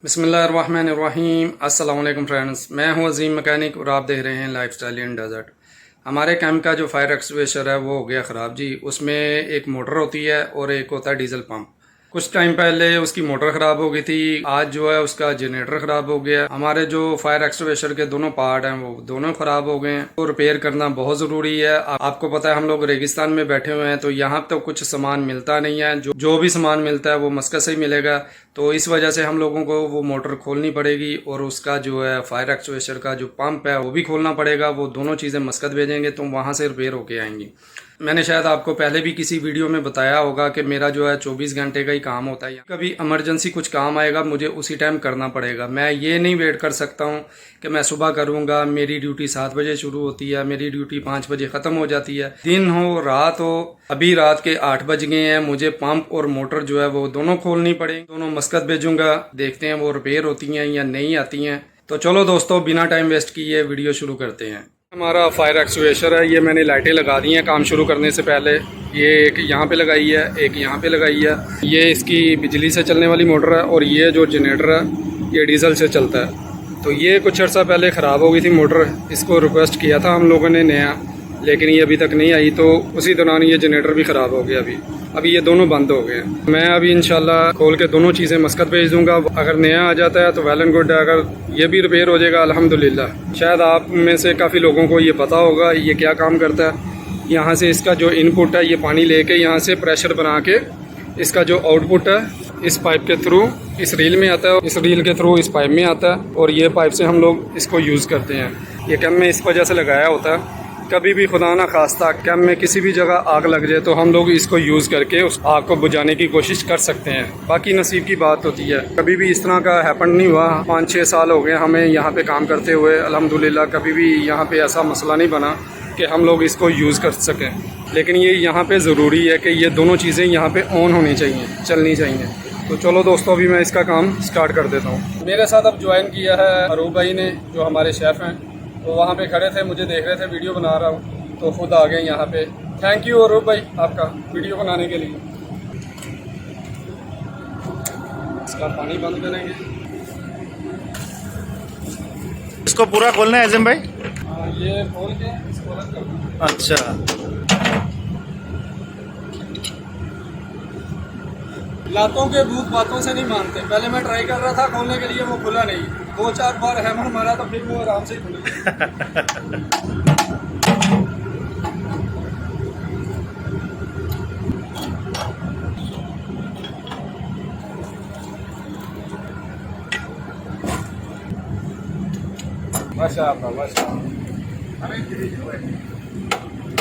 बिस्मिल्लाहिर्रहमानिर्रहीम। अस्सलाम वालेकुम फ्रेंड्स, मैं हूं अजीम मैकेनिक और आप देख रहे हैं लाइफ स्टाइल इन डेजर्ट। हमारे कैंप का जो फायर एक्सटिंग्विशर है वो हो गया ख़राब जी। उसमें एक मोटर होती है और एक होता है डीजल पंप। कुछ टाइम पहले उसकी मोटर ख़राब हो गई थी, आज जो है उसका जनरेटर ख़राब हो गया। हमारे जो फायर एक्सटिंग्विशर के दोनों पार्ट हैं वो दोनों ख़राब हो गए हैं, तो रिपेयर करना बहुत ज़रूरी है। आपको पता है हम लोग रेगिस्तान में बैठे हुए हैं, तो यहाँ तो कुछ सामान मिलता नहीं है। जो भी सामान मिलता है वो मस्कत से ही मिलेगा, तो इस वजह से हम लोगों को वो मोटर खोलनी पड़ेगी और उसका जो है फायर एक्सटिंग्विशर का जो पंप है वो भी खोलना पड़ेगा। वो दोनों चीज़ें मस्कत भेजेंगे तो वहाँ से रिपेयर होके आएंगी। मैंने शायद आपको पहले भी किसी वीडियो में बताया होगा कि मेरा जो है 24 घंटे का ही काम होता है। कभी इमरजेंसी कुछ काम आएगा मुझे उसी टाइम करना पड़ेगा। मैं ये नहीं वेट कर सकता हूँ कि मैं सुबह करूँगा, मेरी ड्यूटी 7 बजे शुरू होती है, मेरी ड्यूटी 5 बजे ख़त्म हो जाती है। दिन हो रात हो, अभी रात के 8 बज गए हैं, मुझे पंप और मोटर जो है वो दोनों खोलनी पड़ेगी। दोनों मस्कत भेजूंगा, देखते हैं वो रिपेयर होती हैं या नहीं आती हैं। तो चलो दोस्तों, बिना टाइम वेस्ट किए वीडियो शुरू करते हैं। हमारा फायर एक्सटिंग्विशर है, ये मैंने लाइटें लगा दी हैं काम शुरू करने से पहले। ये एक यहाँ पे लगाई है, एक यहाँ पे लगाई है। ये इसकी बिजली से चलने वाली मोटर है और ये जो जनरेटर है ये डीजल से चलता है। तो ये कुछ अर्सा पहले ख़राब हो गई थी मोटर, इसको रिक्वेस्ट किया था हम लोगों ने नया, लेकिन ये अभी तक नहीं आई। तो उसी दौरान ये जनरेटर भी ख़राब हो गया। अभी ये दोनों बंद हो गए। मैं अभी इंशाल्लाह खोल के दोनों चीज़ें मस्कत भेज दूंगा। अगर नया आ जाता है तो वेल एंड गुड है, अगर ये भी रिपेयर हो जाएगा अल्हम्दुलिल्लाह। शायद आप में से काफ़ी लोगों को ये पता होगा ये क्या काम करता है। यहाँ से इसका जो इनपुट है ये पानी लेके यहाँ से प्रेशर बना के इसका जो आउटपुट है इस पाइप के थ्रू इस रील में आता है, इस रील के थ्रू इस पाइप में आता है और ये पाइप से हम लोग इसको यूज़ करते हैं। ये कैंप में इस वजह से लगाया होता है, कभी भी खुदा ना खास्ता कैंप में किसी भी जगह आग लग जाए तो हम लोग इसको यूज़ करके उस आग को बुझाने की कोशिश कर सकते हैं। बाकी नसीब की बात होती है। कभी भी इस तरह का हैपन नहीं हुआ। 5-6 साल हो गए हमें यहाँ पे काम करते हुए, अल्हम्दुलिल्लाह कभी भी यहाँ पे ऐसा मसला नहीं बना कि हम लोग इसको यूज़ कर सकें। लेकिन ये यहाँ पे ज़रूरी है कि ये दोनों चीज़ें यहाँ पे ऑन होनी चाहिए, चलनी चाहिए। तो चलो दोस्तों, अभी मैं इसका काम स्टार्ट कर देता हूँ। मेरे साथ अब ज्वाइन किया है अरूब भाई ने, जो हमारे शेफ़ हैं। वो वहाँ पे खड़े थे, मुझे देख रहे थे वीडियो बना रहा हूँ, तो खुद आ गए यहाँ पे। थैंक यू अरूब भाई आपका वीडियो बनाने के लिए। इसका पानी बंद करेंगे, इसको पूरा खोलना है आज़म भाई। ये खोल के इसको अलग कर दो। अच्छा, लातों के भूत बातों से नहीं मानते। पहले मैं ट्राई कर रहा था खोलने के लिए, वो खुला नहीं। 2-4 बार हैमर मारा तो फिर वो आराम से ही खुला। माशाअल्लाह माशाअल्लाह।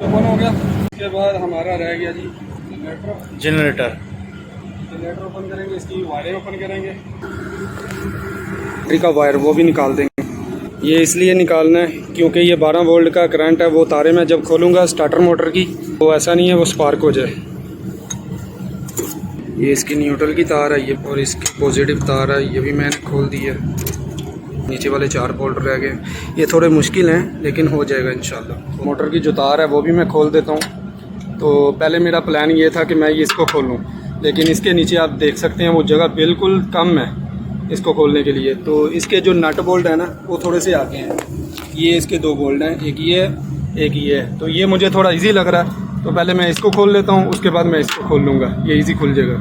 ओपन हो गया। उसके बाद हमारा रह गया जी जनरेटर। जनरेटर ओपन करेंगे, इसकी वायरें ओपन करेंगे, बैटरी का वायर वो भी निकाल देंगे। ये इसलिए निकालना है क्योंकि ये 12 वोल्ट का करंट है। वो तारे मैं जब खोलूँगा स्टार्टर मोटर की तो ऐसा नहीं है वो स्पार्क हो जाए। ये इसकी न्यूट्रल की तार है ये, और इसकी पॉजिटिव तार है ये भी मैंने खोल दी है। नीचे वाले 4 बोल्ट रह गए, ये थोड़े मुश्किल हैं लेकिन हो जाएगा इंशाल्लाह। मोटर की जो तार है वो भी मैं खोल देता हूँ। तो पहले मेरा प्लान ये था कि मैं ये इसको खोलूँ, लेकिन इसके नीचे आप देख सकते हैं वो जगह बिल्कुल कम है इसको खोलने के लिए। तो इसके जो नट बोल्ट है ना वो थोड़े से आगे हैं। ये इसके 2 बोल्ट हैं, एक ये एक ये है। तो ये मुझे थोड़ा इजी लग रहा है, तो पहले मैं इसको खोल लेता हूँ, उसके बाद मैं इसको खोल लूँगा, ये इजी खुल जाएगा।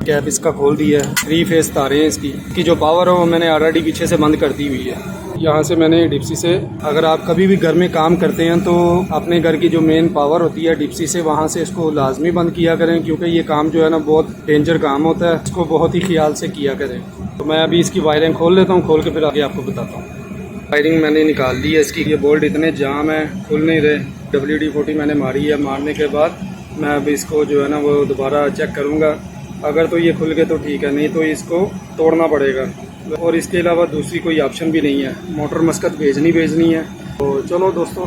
कैप इसका खोल दिया है। 3 फेस तारे हैं इसकी जो पावर है वो मैंने ऑलरेडी पीछे से बंद कर दी हुई है। यहाँ से मैंने डिप्सी से, अगर आप कभी भी घर में काम करते हैं तो अपने घर की जो मेन पावर होती है डिप्सी से, वहाँ से इसको लाजमी बंद किया करें, क्योंकि ये काम जो है ना बहुत डेंजर काम होता है। इसको बहुत ही ख्याल से किया करें। तो मैं अभी इसकी वायरिंग खोल लेता हूँ, खोल के फिर आगे आपको बताता हूँ। वायरिंग मैंने निकाल ली है इसकी। ये बोल्ट इतने जाम है, खुल नहीं रहे। WD-40 मैंने मारी है, मारने के बाद मैं अभी इसको जो है ना वो दोबारा चेक करूँगा। अगर तो ये खुल गए तो ठीक है, नहीं तो इसको तोड़ना पड़ेगा। और इसके अलावा दूसरी कोई ऑप्शन भी नहीं है, मोटर मस्कत भेजनी है। तो चलो दोस्तों